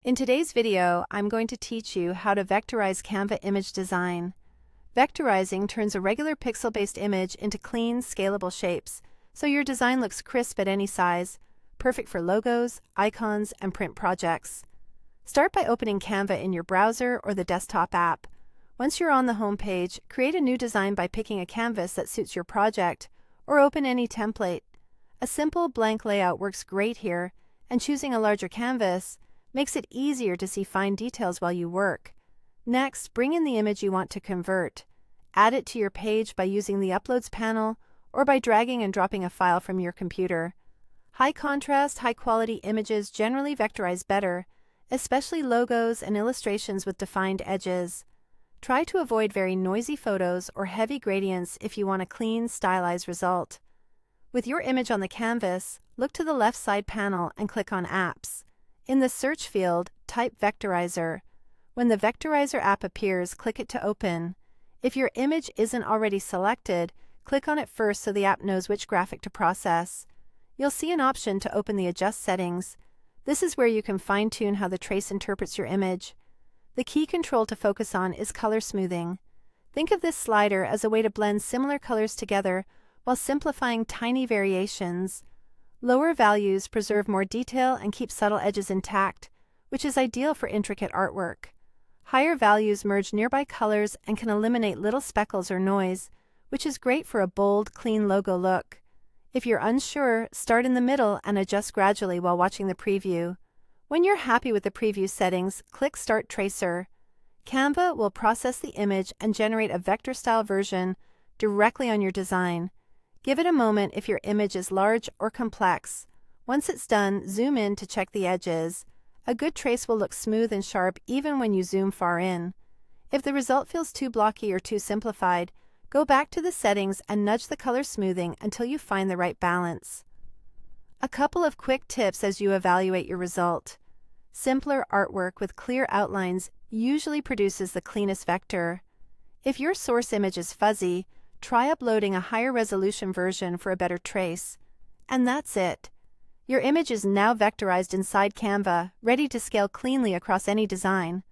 In today's video, I'm going to teach you how to vectorize Canva image design. Vectorizing turns a regular pixel-based image into clean, scalable shapes, so your design looks crisp at any size, perfect for logos, icons, and print projects. Start by opening Canva in your browser or the desktop app. Once you're on the home page, create a new design by picking a canvas that suits your project, or open any template. A simple blank layout works great here, and choosing a larger canvas makes it easier to see fine details while you work. Next, bring in the image you want to convert. Add it to your page by using the Uploads panel or by dragging and dropping a file from your computer. High contrast, high quality images generally vectorize better, especially logos and illustrations with defined edges. Try to avoid very noisy photos or heavy gradients if you want a clean, stylized result. With your image on the canvas, look to the left side panel and click on Apps. In the search field, type Vectorizer. When the Vectorizer app appears, click it to open. If your image isn't already selected, click on it first so the app knows which graphic to process. You'll see an option to open the Adjust settings. This is where you can fine-tune how the trace interprets your image. The key control to focus on is color smoothing. Think of this slider as a way to blend similar colors together while simplifying tiny variations. Lower values preserve more detail and keep subtle edges intact, which is ideal for intricate artwork. Higher values merge nearby colors and can eliminate little speckles or noise, which is great for a bold, clean logo look. If you're unsure, start in the middle and adjust gradually while watching the preview. When you're happy with the preview settings, click Start Tracer. Canva will process the image and generate a vector-style version directly on your design. Give it a moment if your image is large or complex. Once it's done, zoom in to check the edges. A good trace will look smooth and sharp even when you zoom far in. If the result feels too blocky or too simplified, go back to the settings and nudge the color smoothing until you find the right balance. A couple of quick tips as you evaluate your result. Simpler artwork with clear outlines usually produces the cleanest vector. If your source image is fuzzy, try uploading a higher resolution version for a better trace. And that's it. Your image is now vectorized inside Canva, ready to scale cleanly across any design.